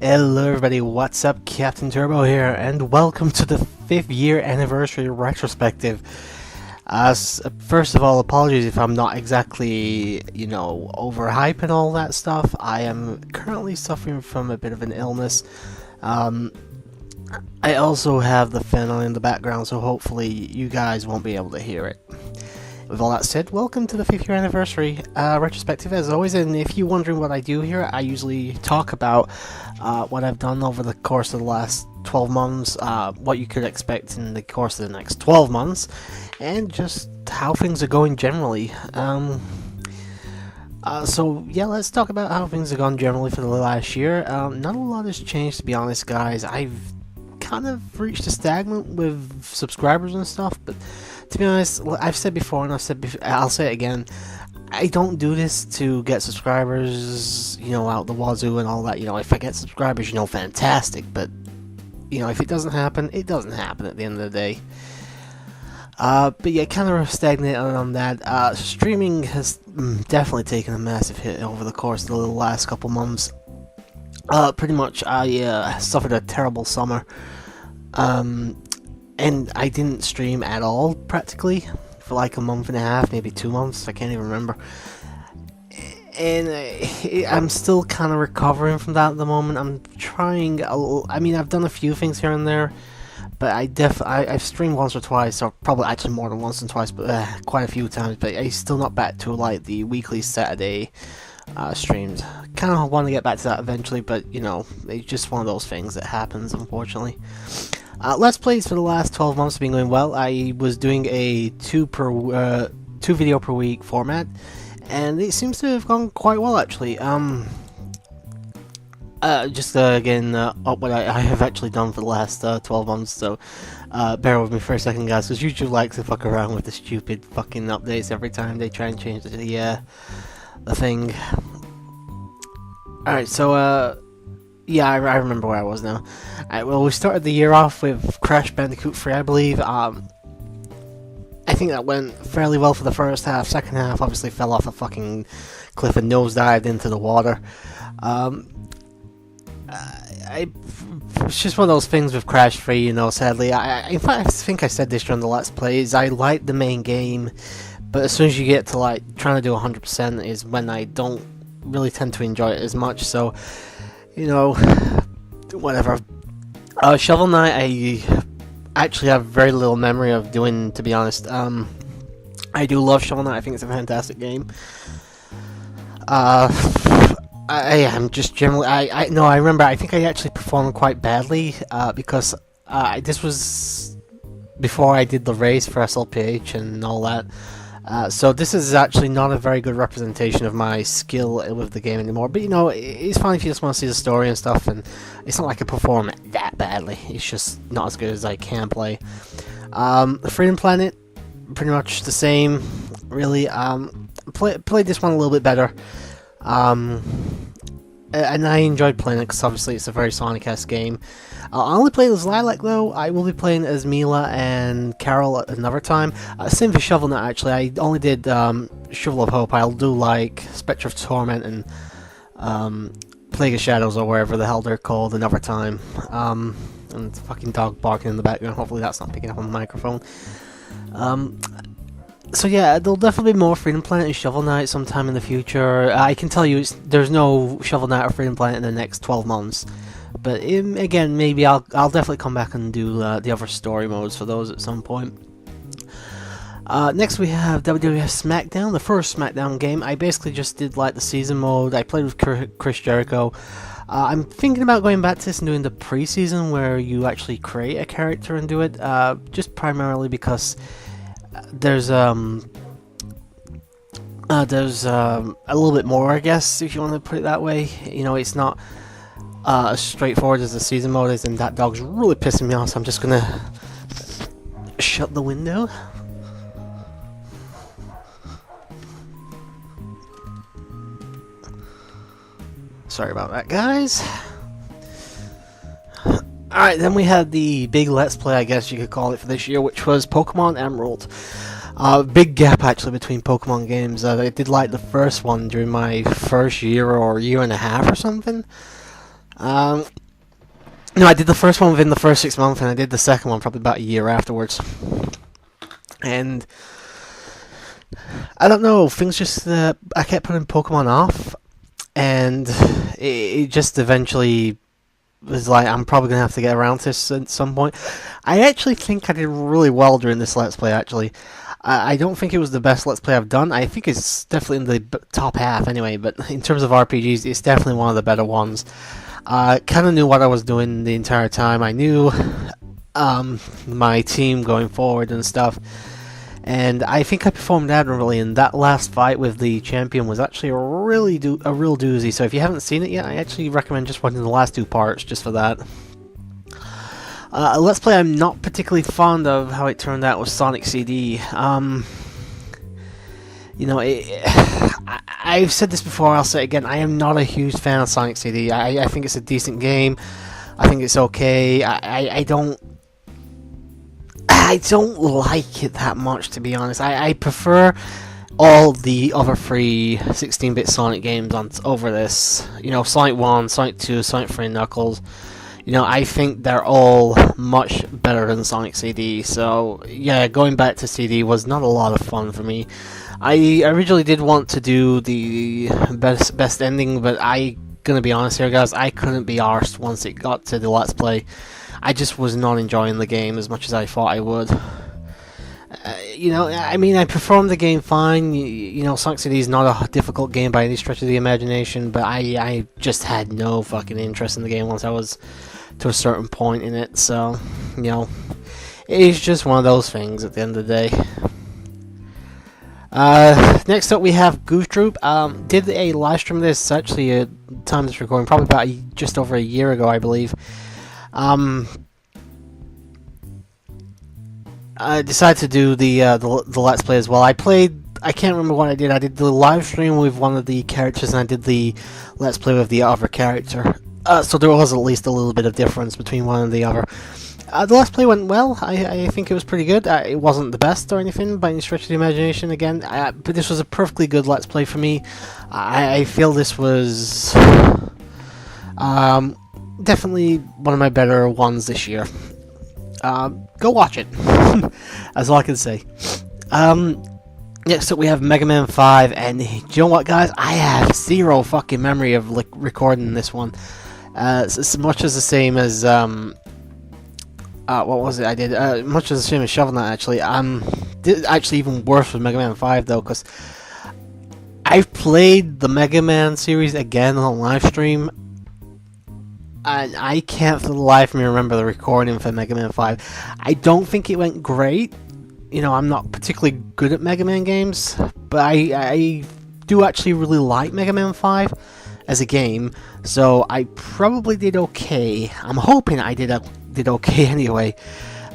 Hello everybody, what's up? CaptainTurbo here, and welcome to the 5th year anniversary retrospective. First of all, apologies if I'm not exactly, overhype and all that stuff. I am currently suffering from a bit of an illness. I also have the fan on in the background, so hopefully you guys won't be able to hear it. With all that said, welcome to the 5th year anniversary retrospective as always, and if you're wondering what I do here, I usually talk about what I've done over the course of the last 12 months, what you could expect in the course of the next 12 months, and just how things are going generally. So yeah, let's talk about how things have gone generally for the last year. Not a lot has changed, to be honest, guys. I've kind of reached a stagnant with subscribers and stuff, but to be honest, I've said before, and I'll say it again. I don't do this to get subscribers, out the wazoo and all that. If I get subscribers, fantastic. But if it doesn't happen, it doesn't happen at the end of the day. But yeah, kind of stagnated on that. Streaming has definitely taken a massive hit over the course of the last couple months. Pretty much, I suffered a terrible summer. And I didn't stream at all, practically, for like a month and a half, maybe 2 months, I can't even remember. And I'm still kind of recovering from that at the moment. I'm trying, I've done a few things here and there, but I've streamed once or twice, or probably actually more than once and twice, but quite a few times, but I'm still not back to like the weekly Saturday streams. Kind of want to get back to that eventually, but it's just one of those things that happens, unfortunately. Let's Plays for the last 12 months have been going well. I was doing a two video per week format, and it seems to have gone quite well actually. Again, what I have actually done for the last 12 months, so bear with me for a second, guys, because YouTube likes to fuck around with the stupid fucking updates every time they try and change the thing. Alright, so yeah, I remember where I was now. Well, we started the year off with Crash Bandicoot 3, I believe. I think that went fairly well for the first half. Second half obviously fell off a fucking cliff and nosedived into the water. It's just one of those things with Crash 3, sadly. In fact, I think I said this during the Let's Plays. I like the main game, but as soon as you get to like trying to do 100% is when I don't really tend to enjoy it as much, so whatever. Shovel Knight, I actually have very little memory of doing, to be honest. I do love Shovel Knight. I think it's a fantastic game. I am just generally, I remember, I think I actually performed quite badly, because this was before I did the race for SLPH and all that. So this is actually not a very good representation of my skill with the game anymore, but it's fine if you just want to see the story and stuff, and it's not like I perform that badly, it's just not as good as I can play. Freedom Planet, pretty much the same, really. Played this one a little bit better, and I enjoyed playing it because obviously it's a very Sonic-esque game. I only played as Lilac though. I will be playing as Mila and Carol at another time. Same for Shovel Knight actually. I only did Shovel of Hope. I'll do like Spectre of Torment and Plague of Shadows or wherever the hell they're called another time. And fucking dog barking in the background. Hopefully that's not picking up on the microphone. So yeah, there'll definitely be more Freedom Planet and Shovel Knight sometime in the future. I can tell you there's no Shovel Knight or Freedom Planet in the next 12 months. But again, maybe I'll definitely come back and do the other story modes for those at some point. Next we have WWF SmackDown, the first SmackDown game. I basically just did like the season mode. I played with Chris Jericho. I'm thinking about going back to this and doing the pre-season where you actually create a character and do it. Just primarily because there's a little bit more, I guess, if you want to put it that way. It's not as straightforward as the season mode is, and that dog's really pissing me off, so I'm just gonna shut the window. Sorry about that, guys. Alright, then we had the big Let's Play, I guess you could call it, for this year, which was Pokemon Emerald. Big gap actually between Pokemon games. I did like the first one during my first year or year and a half or something. No, I did the first one within the first 6 months, and I did the second one probably about a year afterwards. And I don't know, things just I kept putting Pokemon off, and it just eventually was like, I'm probably gonna have to get around to this at some point. I actually think I did really well during this Let's Play. Actually, I don't think it was the best Let's Play I've done. I think it's definitely in the top half anyway. But in terms of RPGs, it's definitely one of the better ones. Kind of knew what I was doing the entire time. I knew my team going forward and stuff. And I think I performed admirably, and that last fight with the champion was actually a real doozy. So if you haven't seen it yet, I actually recommend just watching the last 2 parts just for that. Let's Play I'm not particularly fond of how it turned out with Sonic CD. You know, I've said this before, I'll say it again, I am not a huge fan of Sonic CD. I think it's a decent game. I think it's okay. I don't like it that much, to be honest. I prefer all the other 3 16-bit Sonic games over this. You know, Sonic 1, Sonic 2, Sonic 3, Knuckles. You know, I think they're all much better than Sonic CD. So, yeah, going back to CD was not a lot of fun for me. I originally did want to do the best ending, but gonna be honest here, guys, I couldn't be arsed once it got to the Let's Play. I just was not enjoying the game as much as I thought I would. You know, I mean, I performed the game fine. You know, Sonic CD is not a difficult game by any stretch of the imagination, but I just had no fucking interest in the game once I was to a certain point in it. So, you know, it's just one of those things at the end of the day. Next up we have Goof Troop. Did a live stream of this, actually at time of this recording, probably about just over a year ago, I believe. I decided to do the Let's Play as well. I can't remember what I did. I did the live stream with one of the characters, and I did the Let's Play with the other character. So there was at least a little bit of difference between one and the other. The Let's Play went well. I think it was pretty good. It wasn't the best or anything by any stretch of the imagination, again, but this was a perfectly good Let's Play for me. I feel this was definitely one of my better ones this year. Go watch it. That's all I can say. Next up we have Mega Man 5, and you know what, guys? I have zero fucking memory of recording this one. It's much as the same as what was it I did? Much as the same as Shovel Knight, actually. Actually even worse with Mega Man 5 though, because I've played the Mega Man series again on live stream, and I can't for the life of me remember the recording for Mega Man 5. I don't think it went great. You know, I'm not particularly good at Mega Man games, but I do actually really like Mega Man 5 as a game, so I probably did okay. I'm hoping I did okay anyway,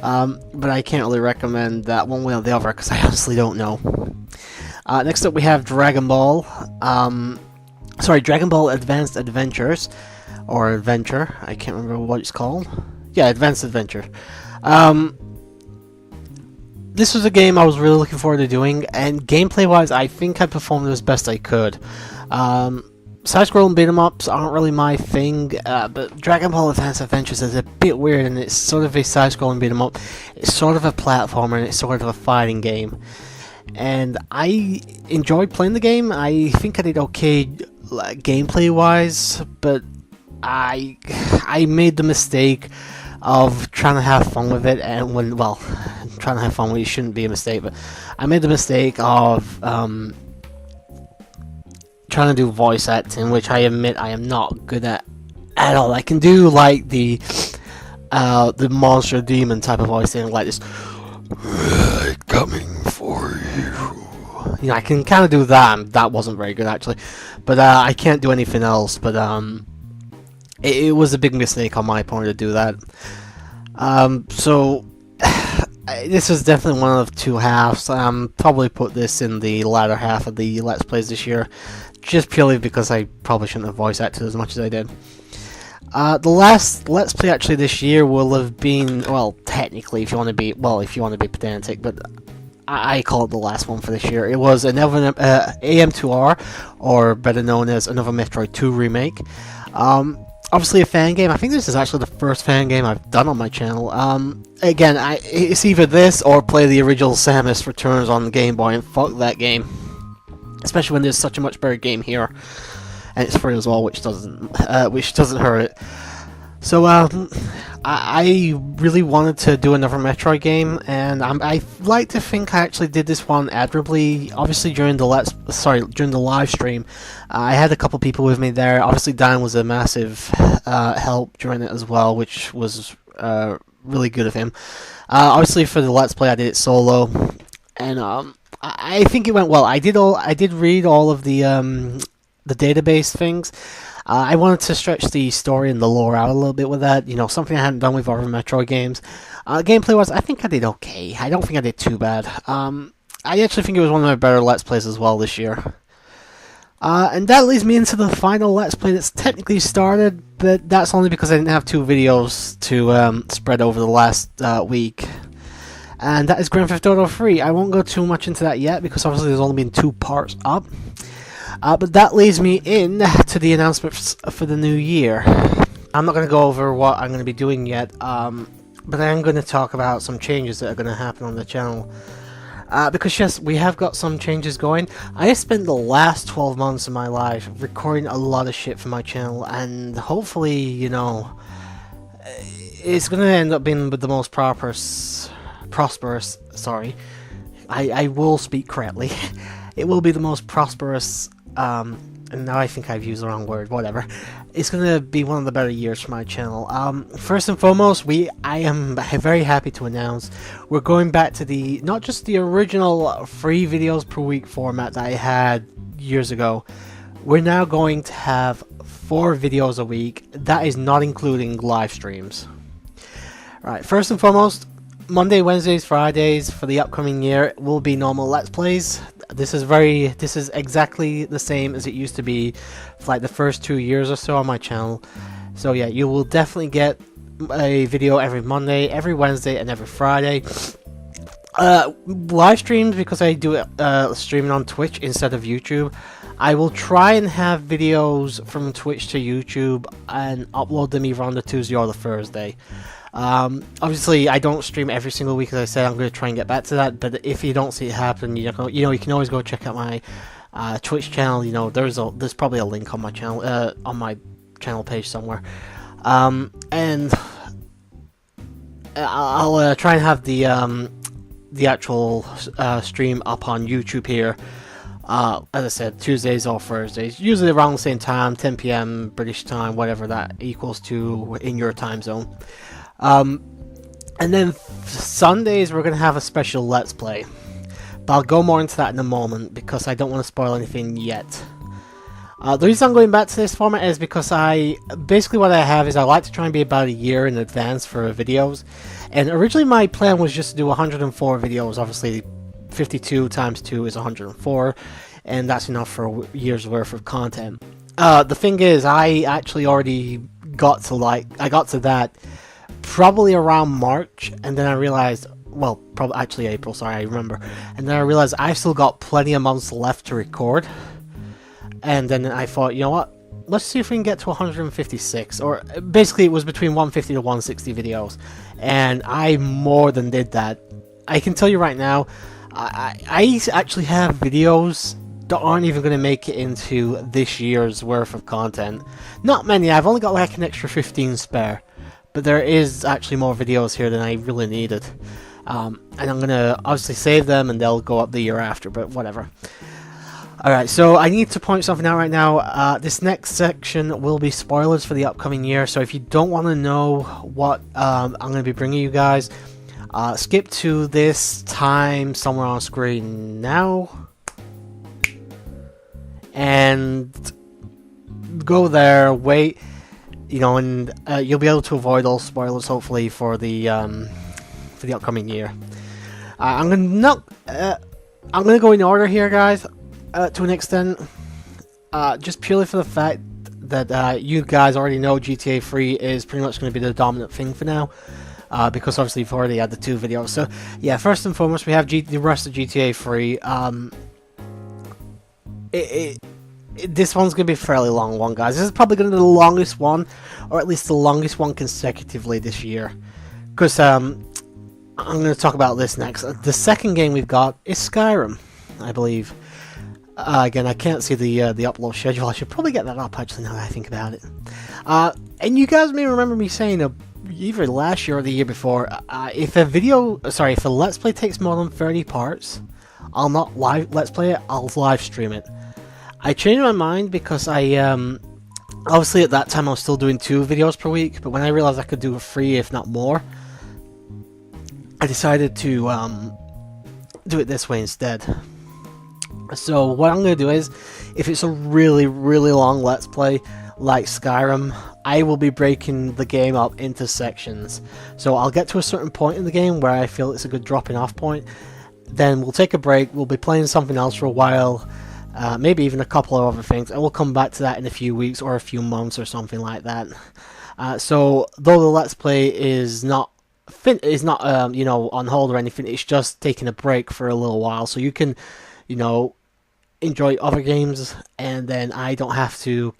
but I can't really recommend that one way or the other because I honestly don't know. Next up we have Dragon Ball. Dragon Ball Advanced Adventures, or Adventure. I can't remember what it's called. Yeah, Advanced Adventure. This was a game I was really looking forward to doing, and gameplay-wise, I think I performed as best I could. Side-scrolling beat-em-ups aren't really my thing, but Dragon Ball Advanced Adventures is a bit weird, and it's sort of a side-scrolling beat-em-up. It's sort of a platformer, and it's sort of a fighting game. And I enjoyed playing the game. I think I did okay gameplay-wise, but I made the mistake of trying to have fun with it, and trying to have fun with it shouldn't be a mistake, but I made the mistake of trying to do voice acting, which I admit I am not good at all. I can do like the monster demon type of voice thing, like this, coming for you. You know, I can kind of do that, and that wasn't very good actually, but I can't do anything else. But it was a big mistake on my part to do that. So this is definitely one of 2 halves. Probably put this in the latter half of the Let's Plays this year, just purely because I probably shouldn't have voice acted as much as I did. The last Let's Play actually this year will have been, well, technically, if you want to be pedantic, but I call it the last one for this year. It was another AM2R, or better known as another Metroid 2 remake. obviously a fan game. I think this is actually the first fan game I've done on my channel. Again, it's either this or play the original Samus Returns on the Game Boy, and fuck that game. Especially when there's such a much better game here, and it's free as well, which doesn't hurt it. So I really wanted to do another Metroid game, and I like to think I actually did this one admirably. Obviously, during the live stream, I had a couple people with me there. Obviously, Dan was a massive help during it as well, which was really good of him. Obviously, for the Let's Play, I did it solo, and I think it went well. I did read all of the database things. I wanted to stretch the story and the lore out a little bit with that, you know, something I hadn't done with other Metroid games. Gameplay-wise, I think I did okay. I don't think I did too bad. I actually think it was one of my better Let's Plays as well this year. And that leads me into the final Let's Play that's technically started, but that's only because I didn't have 2 videos to spread over the last week. And that is Grand Theft Auto 3. I won't go too much into that yet, because obviously there's only been 2 parts up. But that leads me in to the announcements for the new year. I'm not going to go over what I'm going to be doing yet, but I am going to talk about some changes that are going to happen on the channel. Because yes, we have got some changes going. I have spent the last 12 months of my life recording a lot of shit for my channel, and hopefully, you know, it's going to end up being the most prosperous, sorry, I will speak correctly. It will be the most prosperous, and now I think I've used the wrong word, whatever. It's going to be one of the better years for my channel. First and foremost, I am very happy to announce we're going back to not just the original 3 videos per week format that I had years ago. We're now going to have 4 videos a week. That is not including live streams. Right, first and foremost, Monday, Wednesdays, Fridays for the upcoming year will be normal Let's Plays. This is exactly the same as it used to be for like the first 2 years or so on my channel. So yeah, you will definitely get a video every Monday, every Wednesday, and every Friday. Live streams, because I do it streaming on Twitch instead of YouTube. I will try and have videos from Twitch to YouTube and upload them either on the Tuesday or the Thursday. Obviously, I don't stream every single week, as I said. I'm going to try and get back to that. But if you don't see it happen, you can always go check out my Twitch channel. You know, there's probably a link on my channel page somewhere. And I'll try and have the actual stream up on YouTube here. As I said, Tuesdays or Thursdays, usually around the same time, 10 PM British time, whatever that equals to in your time zone. And then Sundays we're going to have a special Let's Play, but I'll go more into that in a moment because I don't want to spoil anything yet. The reason I'm going back to this format is because basically what I have is I like to try and be about a year in advance for videos, and originally my plan was just to do 104 videos. Obviously 52 times 2 is 104, and that's enough for a year's worth of content. The thing is, I actually already got to that probably around March, and then I realized, well, probably actually April, sorry, I remember, and then I realized I've still got plenty of months left to record, and then I thought, you know what, let's see if we can get to 156, or basically it was between 150 to 160 videos, and I more than did that. I can tell you right now, I actually have videos that aren't even going to make it into this year's worth of content. Not many, I've only got like an extra 15 spare. But there is actually more videos here than I really needed. And I'm going to obviously save them and they'll go up the year after, but whatever. Alright, so I need to point something out right now. This next section will be spoilers for the upcoming year, so if you don't want to know what I'm going to be bringing you guys, skip to this time somewhere on screen now. And go there, wait. You know, and you'll be able to avoid all spoilers, hopefully, for the upcoming year. I'm gonna go in order here, guys, to an extent, just purely for the fact that you guys already know GTA 3 is pretty much going to be the dominant thing for now, because obviously you've already had the 2 videos. So yeah, first and foremost, we have the rest of GTA 3. this one's going to be a fairly long one, guys. This is probably going to be the longest one, or at least the longest one consecutively this year. Because I'm going to talk about this next. The second game we've got is Skyrim, I believe. Again, I can't see the upload schedule. I should probably get that up, actually, now that I think about it. And you guys may remember me saying, either last year or the year before, if a Let's Play takes more than 30 parts, I'll not Let's Play it, I'll live stream it. I changed my mind because obviously at that time I was still doing 2 videos per week, but when I realized I could do 3 if not more, I decided to do it this way instead. So what I'm going to do is, if it's a really, really long Let's Play like Skyrim, I will be breaking the game up into sections. So I'll get to a certain point in the game where I feel it's a good dropping off point, then we'll take a break, we'll be playing something else for a while, maybe even a couple of other things, and we'll come back to that in a few weeks or a few months or something like that. So though the Let's Play is not on hold or anything, it's just taking a break for a little while, so you can enjoy other games, and then I don't have to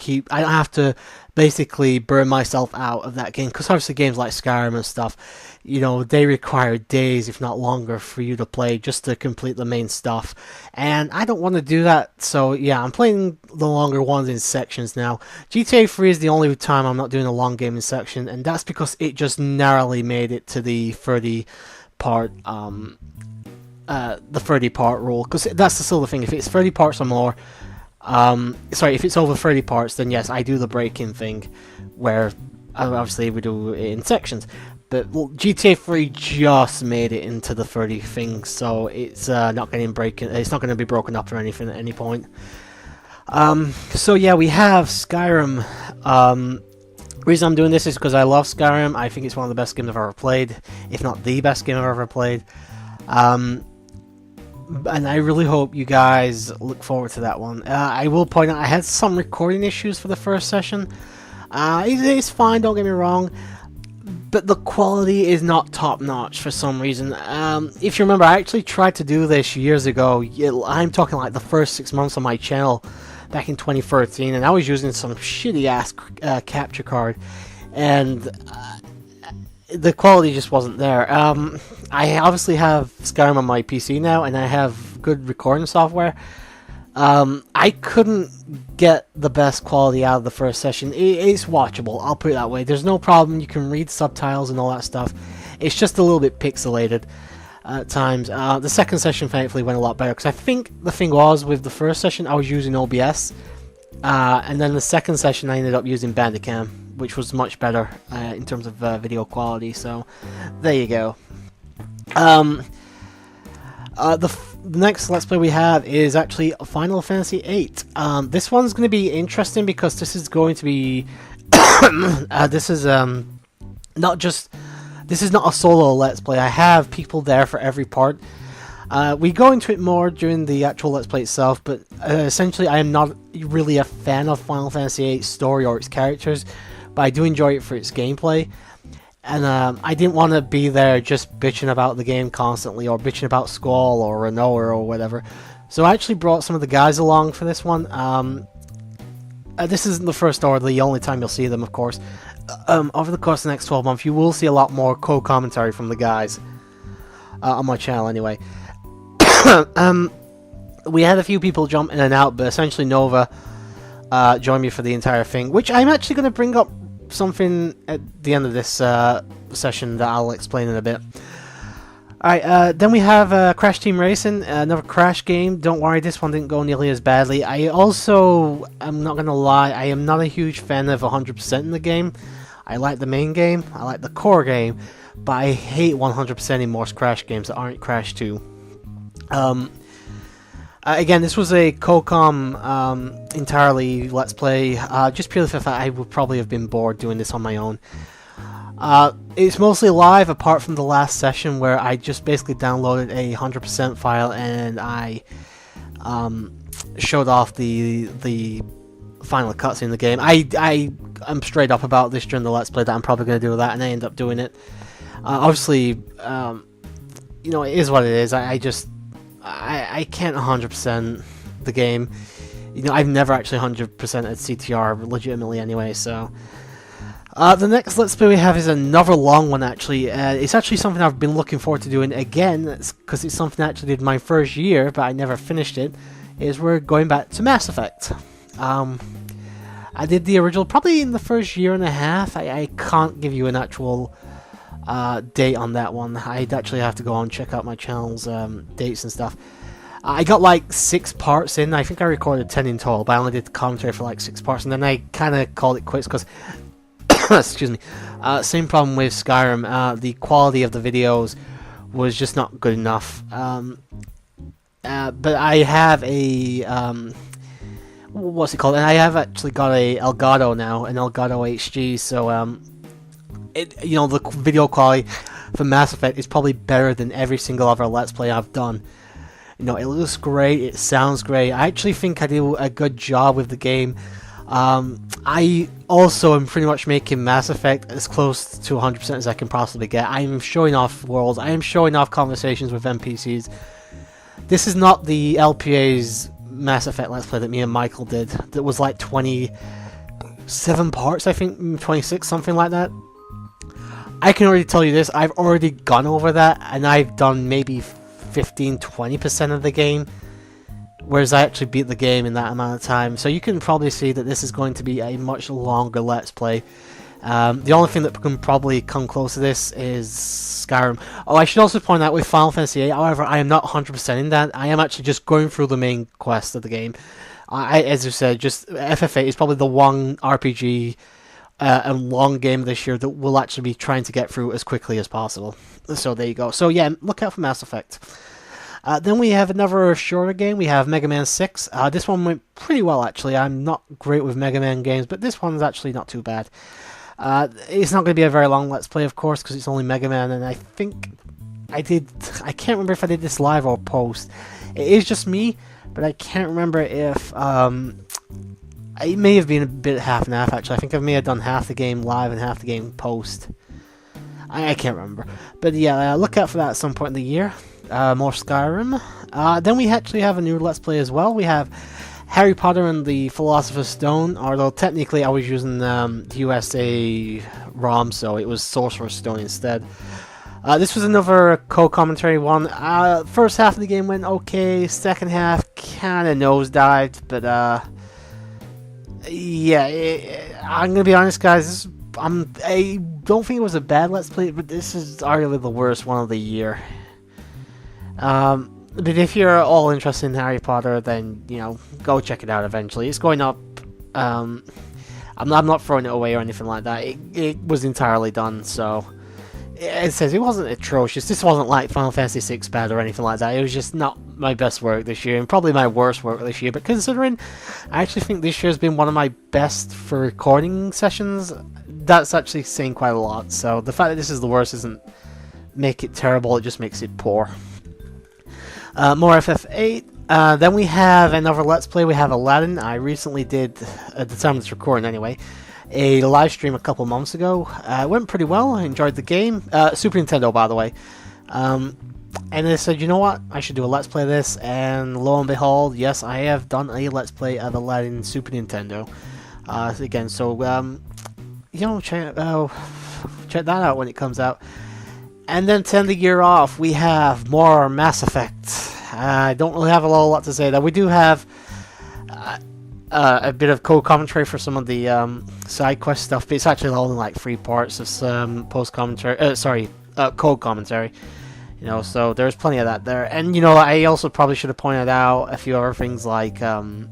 basically burn myself out of that game, because obviously games like Skyrim and stuff, they require days, if not longer, for you to play just to complete the main stuff, and I don't want to do that. So yeah, I'm playing the longer ones in sections now. GTA 3 is the only time I'm not doing a long game in section, and that's because it just narrowly made it to the 30 part rule, because that's still the thing. If it's 30 parts or more, if it's over 30 parts, then yes, I do the break-in thing, where obviously we do it in sections. But GTA 3 just made it into the 30 thing, so it's not going to be broken up or anything at any point. So yeah, we have Skyrim. The reason I'm doing this is because I love Skyrim. I think it's one of the best games I've ever played, if not the best game I've ever played. And I really hope you guys look forward to that one. I will point out I had some recording issues for the first session. It's fine, don't get me wrong, but the quality is not top-notch for some reason. If you remember, I actually tried to do this years ago. I'm talking like the first 6 months on my channel back in 2013, and I was using some shitty-ass capture card, and the quality just wasn't there. I obviously have Skyrim on my PC now, and I have good recording software. I couldn't get the best quality out of the first session. It's watchable, I'll put it that way. There's no problem, you can read subtitles and all that stuff. It's just a little bit pixelated at times. The second session thankfully went a lot better, because I think the thing was, with the first session I was using OBS, and then the second session I ended up using Bandicam, which was much better in terms of video quality, so there you go. The next Let's Play we have is actually Final Fantasy VIII. This one's going to be interesting because this is going to be this is not a solo Let's Play. I have people there for every part. We go into it more during the actual Let's Play itself, but essentially I am not really a fan of Final Fantasy VIII's story or its characters, but I do enjoy it for its gameplay. And I didn't want to be there just bitching about the game constantly, or bitching about Squall or Renoa or whatever. So I actually brought some of the guys along for this one. This isn't the first or the only time you'll see them, of course. Over the course of the next 12 months, you will see a lot more co-commentary from the guys. On my channel, anyway. We had a few people jump in and out, but essentially Nova joined me for the entire thing, which I'm actually going to bring up something at the end of this session that I'll explain in a bit. Alright, then we have Crash Team Racing, another Crash game. Don't worry, this one didn't go nearly as badly. I also, I'm not going to lie, I am not a huge fan of 100% in the game. I like the main game, I like the core game, but I hate 100% in most Crash games that aren't Crash 2. Again, this was a co-com entirely Let's Play, just purely for the fact I would probably have been bored doing this on my own. It's mostly live, apart from the last session where I just basically downloaded a 100% file and I showed off the final cutscene in the game. I'm straight up about this during the Let's Play that I'm probably going to do that, and I end up doing it. Obviously, you know, it is what it is. I can't 100% the game. You know, I've never actually 100% at CTR legitimately anyway, so... the next Let's Play we have is another long one, actually. It's actually something I've been looking forward to doing again, because it's something I actually did my first year, but I never finished it, is we're going back to Mass Effect. I did the original probably in the first year and a half. I can't give you an actual date on that one. I'd actually have to go and check out my channel's dates and stuff. I got like 6 parts in. I think I recorded 10 in total, but I only did commentary for like 6 parts, and then I kind of called it quits because, excuse me, same problem with Skyrim. The quality of the videos was just not good enough. But I have a what's it called? And I have actually got a Elgato now, an Elgato HG. So you know, the video quality for Mass Effect is probably better than every single other Let's Play I've done. You know, it looks great, it sounds great. I actually think I do a good job with the game. I also am pretty much making Mass Effect as close to 100% as I can possibly get. I'm showing off worlds, I am showing off conversations with NPCs. This is not the LPA's Mass Effect Let's Play that me and Michael did. That was like 27 parts, I think, 26, something like that. I can already tell you this, I've already gone over that, and I've done maybe 15-20% of the game, whereas I actually beat the game in that amount of time. So you can probably see that this is going to be a much longer Let's Play. The only thing that can probably come close to this is Skyrim. Oh, I should also point out with Final Fantasy VIII, however, I am not 100% in that. I am actually just going through the main quest of the game. As I said, just FF8 is probably the one RPG and long game this year that we'll actually be trying to get through as quickly as possible. So there you go. So yeah, look out for Mass Effect. Then we have another shorter game. We have Mega Man 6. This one went pretty well, actually. I'm not great with Mega Man games, but this one's actually not too bad. It's not going to be a very long Let's Play, of course, because it's only Mega Man, and I think I can't remember if I did this live or post. It is just me, but I can't remember if... it may have been a bit half and half, actually. I think I may have done half the game live and half the game post. I can't remember. But yeah, look out for that at some point in the year. More Skyrim. Then we actually have a new Let's Play as well. We have Harry Potter and the Philosopher's Stone, although technically I was using the USA ROM, so it was Sorcerer's Stone instead. This was another co-commentary one. First half of the game went okay, second half kind of nosedived, but yeah, I'm going to be honest, guys, I don't think it was a bad Let's Play, but this is arguably the worst one of the year. But if you're all interested in Harry Potter, then, you know, go check it out eventually. It's going up. I'm not throwing it away or anything like that. It was entirely done, so... It says it wasn't atrocious. This wasn't like Final Fantasy VI bad or anything like that. It was just not my best work this year, and probably my worst work this year. But considering I actually think this year has been one of my best for recording sessions, that's actually saying quite a lot. So the fact that this is the worst doesn't make it terrible, it just makes it poor. More FF8. Then we have another Let's Play. We have Aladdin. I recently did, at the time of this recording anyway, a live stream a couple months ago. It went pretty well. I enjoyed the game. Super Nintendo, by the way. And I said, you know what? I should do a Let's Play of this. And lo and behold, yes, I have done a Let's Play of Aladdin Super Nintendo. Again, so, you know, check that out when it comes out. And then to end the year off, we have more Mass Effect. I don't really have a lot to say there. We do have... a bit of co-commentary for some of the side quest stuff, but it's actually only like 3 parts of some post-commentary, co-commentary, you know, so there's plenty of that there. And, you know, I also probably should have pointed out a few other things like the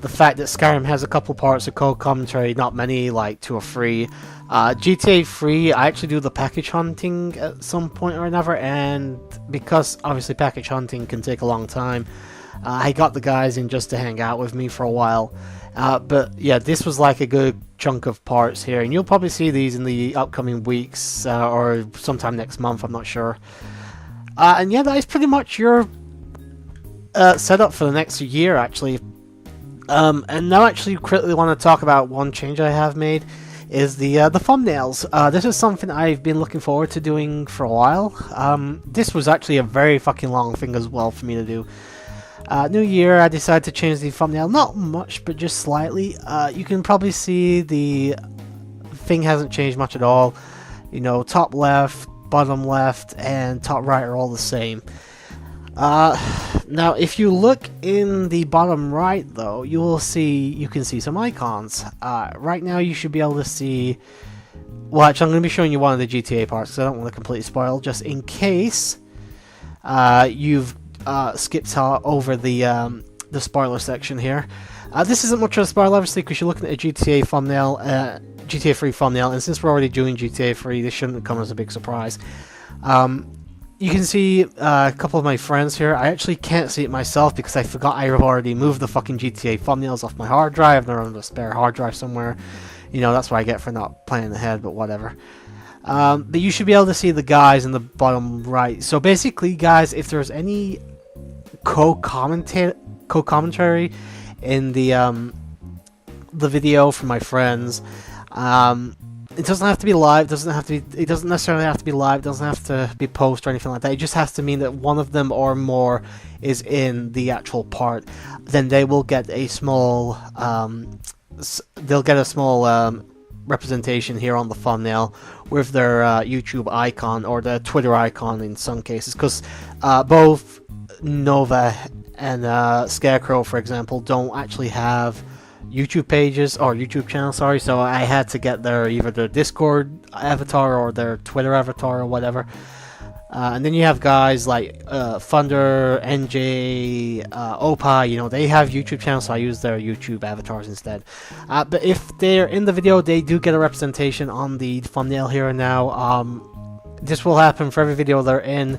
fact that Skyrim has a couple parts of co-commentary, not many, like 2 or 3. GTA 3, I actually do the package hunting at some point or another, and because obviously package hunting can take a long time, I got the guys in just to hang out with me for a while. But yeah, this was like a good chunk of parts here, and you'll probably see these in the upcoming weeks or sometime next month, I'm not sure. And yeah, that is pretty much your setup for the next year, actually. And now I actually quickly want to talk about one change I have made, is the thumbnails. This is something I've been looking forward to doing for a while. This was actually a very fucking long thing as well for me to do. New year, I decided to change the thumbnail, not much, but just slightly. You can probably see the thing hasn't changed much at all. You know, top left, bottom left, and top right are all the same. Now, if you look in the bottom right, though, you can see some icons. Right now, you should be able to see. Well, actually, I'm going to be showing you one of the GTA parts, so I don't want to completely spoil, just in case you've skipped over the spoiler section here. This isn't much of a spoiler, obviously, because you're looking at a GTA thumbnail, GTA 3 thumbnail, and since we're already doing GTA 3, this shouldn't come as a big surprise. You can see a couple of my friends here. I actually can't see it myself because I forgot I've already moved the fucking GTA thumbnails off my hard drive. They're on a spare hard drive somewhere. You know, that's what I get for not planning ahead, but whatever. But you should be able to see the guys in the bottom right. So basically, guys, if there's any co-commentary in the video from my friends, it doesn't have to be live. It doesn't necessarily have to be live. It doesn't have to be post or anything like that. It just has to mean that one of them or more is in the actual part. Then they will get a small. They'll get a small representation here on the thumbnail with their YouTube icon or the Twitter icon in some cases, because both Nova and Scarecrow, for example, don't actually have YouTube pages or YouTube channels, sorry, so I had to get either their Discord avatar or their Twitter avatar or whatever. And then you have guys like Thunder, NJ, Opa, you know, they have YouTube channels, so I use their YouTube avatars instead. But if they're in the video, they do get a representation on the thumbnail here and now. This will happen for every video they're in,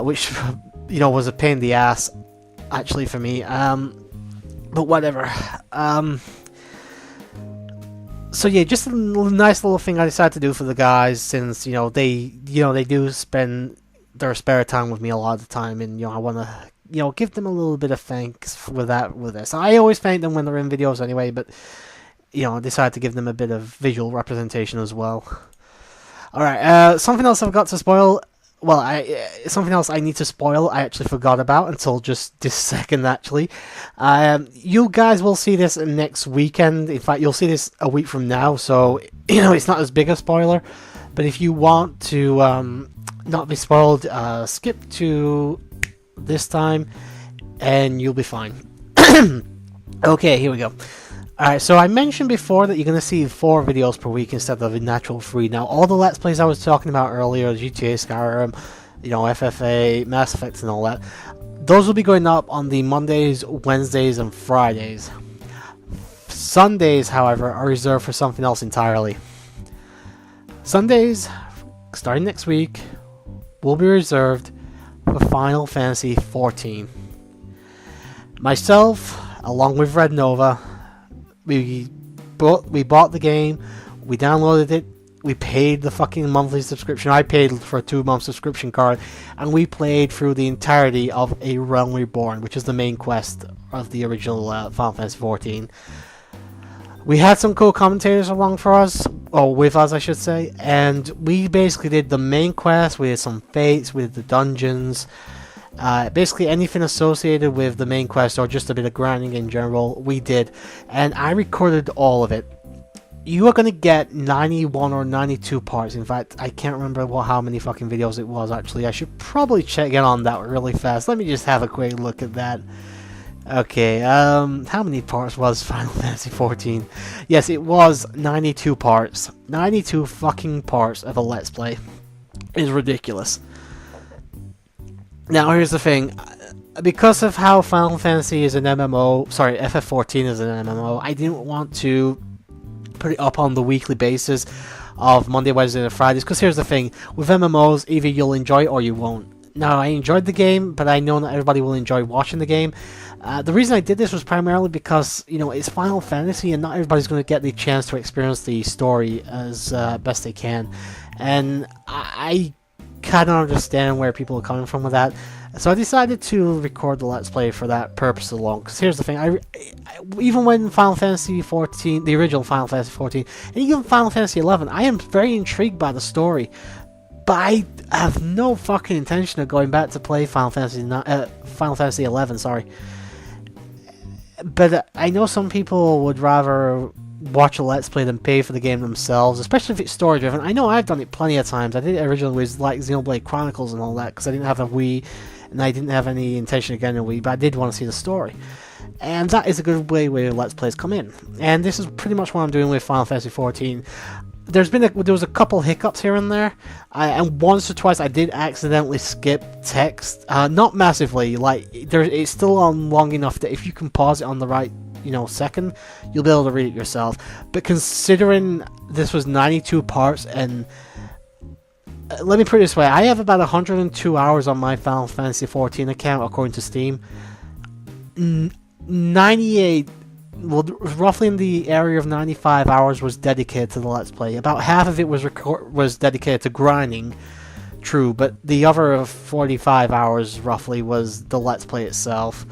which, you know, was a pain in the ass, actually, for me. But whatever. So yeah, just a nice little thing I decided to do for the guys, since they do spend their spare time with me a lot of the time, and I want to give them a little bit of thanks with this. I always thank them when they're in videos anyway, but I decided to give them a bit of visual representation as well. All right, something else I've got to spoil. Well, something else I need to spoil, I actually forgot about until just this second, actually. You guys will see this next weekend. In fact, you'll see this a week from now, so, it's not as big a spoiler. But if you want to not be spoiled, skip to this time, and you'll be fine. Okay, here we go. Alright, so I mentioned before that you're going to see 4 videos per week instead of a natural 3. Now, all the Let's Plays I was talking about earlier, GTA, Skyrim, FFA, Mass Effect and all that, those will be going up on the Mondays, Wednesdays, and Fridays. Sundays, however, are reserved for something else entirely. Sundays, starting next week, will be reserved for Final Fantasy XIV. Myself, along with Red Nova, we bought the game, we downloaded it, we paid the fucking monthly subscription. I paid for a 2-month subscription card, and we played through the entirety of A Realm Reborn, which is the main quest of the original Final Fantasy XIV. We had some co-commentators along for us, or with us I should say, and we basically did the main quest, we did some fates, we did the dungeons, basically anything associated with the main quest or just a bit of grinding in general, we did, and I recorded all of it. You are going to get 91 or 92 parts. In fact, I can't remember how many fucking videos it was actually. I should probably check in on that really fast. Let me just have a quick look at that. Okay, how many parts was Final Fantasy XIV? Yes, it was 92 parts. 92 fucking parts of a Let's Play. It's ridiculous. Now, here's the thing. Because of how Final Fantasy is an MMO, sorry, FF14 is an MMO, I didn't want to put it up on the weekly basis of Monday, Wednesday, and Fridays. Because here's the thing. With MMOs, either you'll enjoy it or you won't. Now, I enjoyed the game, but I know not everybody will enjoy watching the game. The reason I did this was primarily because, it's Final Fantasy, and not everybody's going to get the chance to experience the story as best they can. And I kind of understand where people are coming from with that, so I decided to record the Let's Play for that purpose alone. Because here's the thing, even when Final Fantasy XIV, the original Final Fantasy XIV, and even Final Fantasy XI, I am very intrigued by the story, but I have no fucking intention of going back to play Final Fantasy Final Fantasy 11, sorry. But I know some people would rather watch a Let's Play than pay for the game themselves, especially if it's story driven. I know I've done it plenty of times. I did it originally with like Xenoblade Chronicles and all that because I didn't have a Wii and I didn't have any intention of getting a Wii, but I did want to see the story. And that is a good way where Let's Plays come in. And this is pretty much what I'm doing with Final Fantasy 14. There was a couple hiccups here and there, and once or twice I did accidentally skip text. Not massively, like it's still on long enough that if you can pause it on the right, second, you'll be able to read it yourself. But considering this was 92 parts, and let me put it this way, I have about 102 hours on my Final Fantasy 14 account according to Steam. 98. Well, roughly in the area of 95 hours was dedicated to the Let's Play. About half of it was dedicated to grinding, true, but the other 45 hours roughly was the Let's Play itself.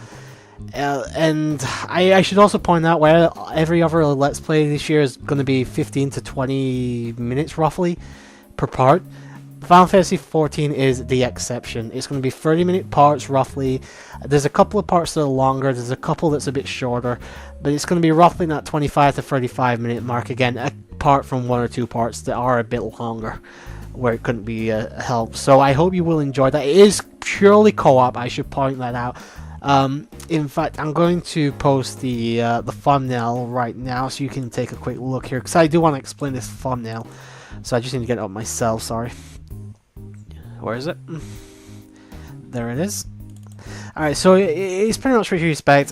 And I should also point out where every other Let's Play this year is going to be 15 to 20 minutes roughly per part. Final Fantasy 14 is the exception. It's going to be 30-minute parts roughly. There's a couple of parts that are longer, there's a couple that's a bit shorter, but it's going to be roughly in that 25 to 35-minute mark again, apart from one or two parts that are a bit longer, where it couldn't be helped. So I hope you will enjoy that. It is purely co-op, I should point that out. In fact, I'm going to post the thumbnail right now so you can take a quick look here, because I do want to explain this thumbnail. So I just need to get it up myself, sorry. Where is it? There it is. Alright, so it's pretty much what you expect.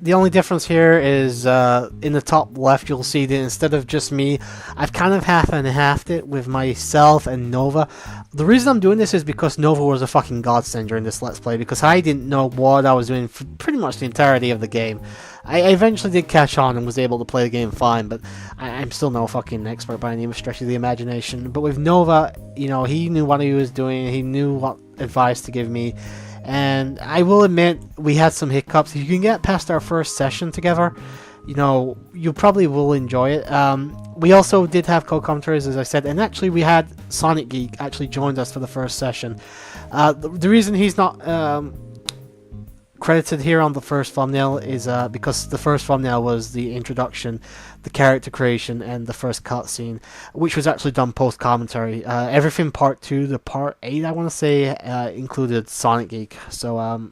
The only difference here is in the top left you'll see that instead of just me, I've kind of half and halved it with myself and Nova. The reason I'm doing this is because Nova was a fucking godsend during this Let's Play, because I didn't know what I was doing for pretty much the entirety of the game. I eventually did catch on and was able to play the game fine, but I'm still no fucking expert by any stretch of the imagination. But with Nova, he knew what he was doing, he knew what advice to give me, and I will admit, we had some hiccups. If you can get past our first session together, you probably will enjoy it. We also did have co-commentaries, as I said, and actually we had Sonic Geek actually joined us for the first session. The reason he's not credited here on the first thumbnail is because the first thumbnail was the introduction, the character creation, and the first cutscene, which was actually done post-commentary. Everything part 2 to part 8, I want to say, included Sonic Geek. So,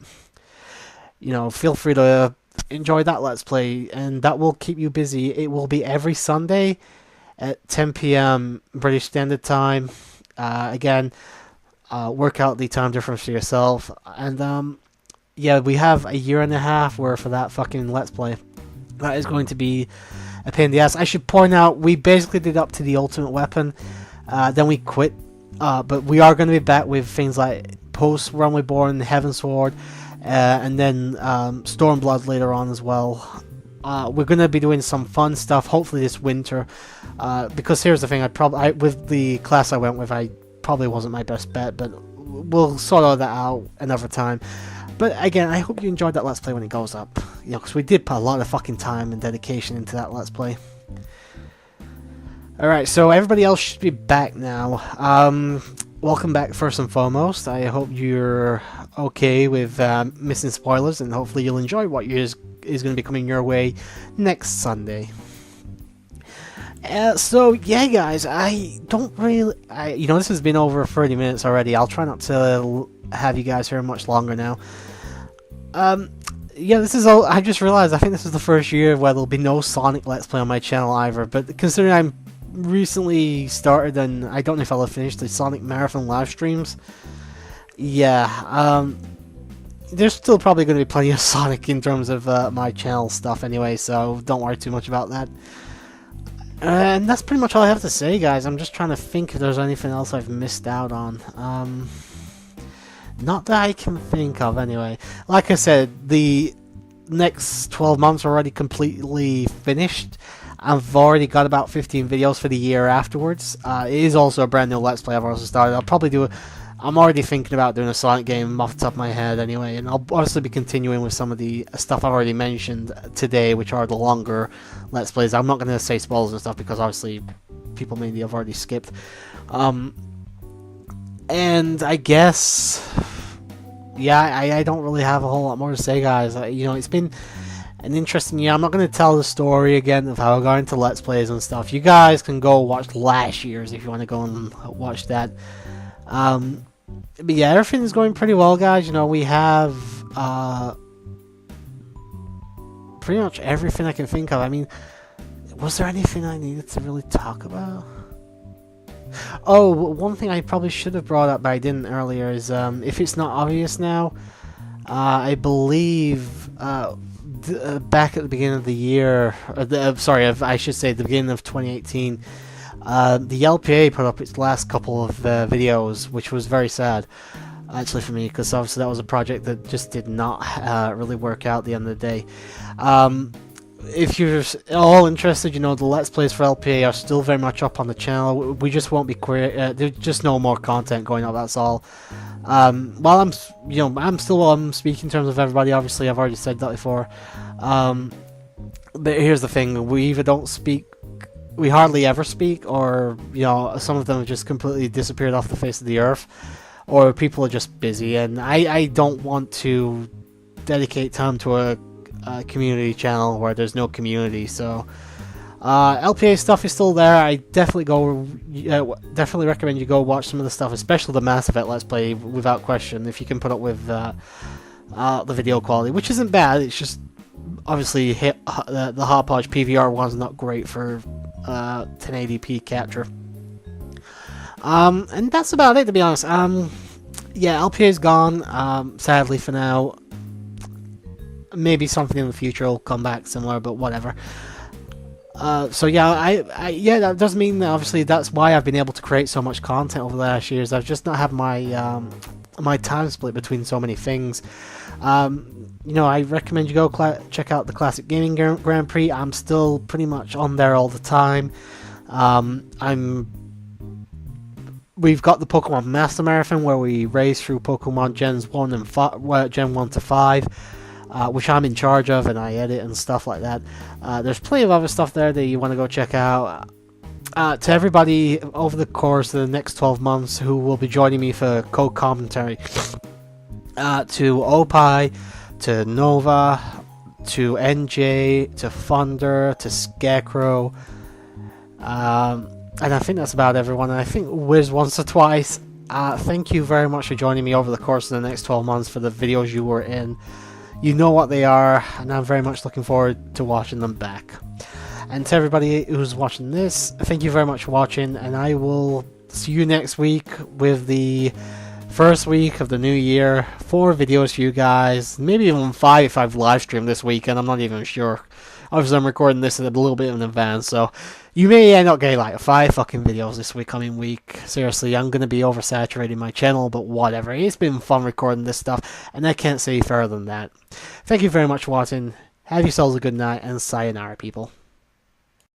feel free to enjoy that Let's Play, and that will keep you busy. It will be every Sunday at 10 PM British Standard Time. Again, work out the time difference for yourself, and yeah, we have a year and a half worth of that fucking Let's Play. That is going to be a pain in the ass. I should point out, we basically did up to the Ultimate Weapon, then we quit, but we are going to be back with things like Post Realm Reborn, Heavensward, and then Stormblood later on as well. We're going to be doing some fun stuff, hopefully this winter, because here's the thing, with the class I went with, I probably wasn't my best bet, but we'll sort all that out another time. But again, I hope you enjoyed that Let's Play when it goes up, because we did put a lot of fucking time and dedication into that Let's Play. Alright, so everybody else should be back now. Welcome back first and foremost. I hope you're okay with missing spoilers, and hopefully you'll enjoy what is going to be coming your way next Sunday. So yeah, guys, I don't really, this has been over 30 minutes already. I'll try not to have you guys here much longer now. Yeah, this is all. I just realized I think this is the first year where there'll be no Sonic Let's Play on my channel either. But considering I'm recently started, and I don't know if I'll have finished the Sonic Marathon live streams. Yeah, there's still probably going to be plenty of Sonic in terms of my channel stuff anyway, so don't worry too much about that. And that's pretty much all I have to say, guys. I'm just trying to think if there's anything else I've missed out on. Not that I can think of, anyway. Like I said, the next 12 months are already completely finished. I've already got about 15 videos for the year afterwards. It is also a brand new Let's Play I've also started. I'll probably do I'm already thinking about doing a Sonic game off the top of my head anyway, and I'll also be continuing with some of the stuff I've already mentioned today, which are the longer Let's Plays. I'm not going to say spoilers and stuff because obviously people maybe have already skipped. And I guess yeah, I don't really have a whole lot more to say, guys. You know, it's been an interesting year. I'm not going to tell the story again of how I got into Let's Plays and stuff. You guys can go watch last year's if you want to go and watch that. But yeah, everything's going pretty well, guys. You know, we have pretty much everything I can think of. I mean, was there anything I needed to really talk about? Oh, one thing I probably should have brought up, but I didn't earlier, is if it's not obvious now, I believe back at the beginning of the year, I should say the beginning of 2018, the LPA put up its last couple of videos, which was very sad, actually, for me, because obviously that was a project that just did not really work out at the end of the day. If you're all interested, you know, the Let's Plays for LPA are still very much up on the channel. We just won't be there's just no more content going up, that's all. While I'm still speaking in terms of everybody, obviously I've already said that before. But here's the thing, we either don't speak, we hardly ever speak, or, you know, some of them have just completely disappeared off the face of the earth, or people are just busy, and I don't want to dedicate time to a community channel where there's no community. So LPA stuff is still there. I definitely recommend you go watch some of the stuff, especially the Mass Effect Let's Play, without question, if you can put up with the video quality, which isn't bad. It's just obviously the Hotpodge PVR one's not great for 1080p capture. And that's about it, to be honest. Yeah, LPA's gone, sadly, for now. Maybe something in the future will come back similar, but whatever. So yeah, yeah, that does mean that obviously that's why I've been able to create so much content over the last years. I've just not had my my time split between so many things. You know, I recommend you go check out the Classic Gaming Grand Prix. I'm still pretty much on there all the time. We've got the Pokemon Master Marathon where we race through Pokemon Gens 1 and Gen 1 to 5. Which I'm in charge of, and I edit and stuff like that. There's plenty of other stuff there that you want to go check out. To everybody over the course of the next 12 months who will be joining me for co-commentary, to Opie, to Nova, to NJ, to Thunder, to Scarecrow, and I think that's about everyone. And I think Wiz once or twice. Thank you very much for joining me over the course of the next 12 months for the videos you were in. You know what they are, and I'm very much looking forward to watching them back. And to everybody who's watching this, thank you very much for watching, and I will see you next week with the first week of the new year. 4 videos for you guys, maybe even 5 if I've live streamed this weekend, I'm not even sure. Obviously I'm recording this a little bit in advance, so you may end up getting like 5 fucking videos this coming week. Seriously, I'm going to be oversaturating my channel, but whatever. It's been fun recording this stuff, and I can't say further than that. Thank you very much for watching. Have yourselves a good night, and sayonara, people.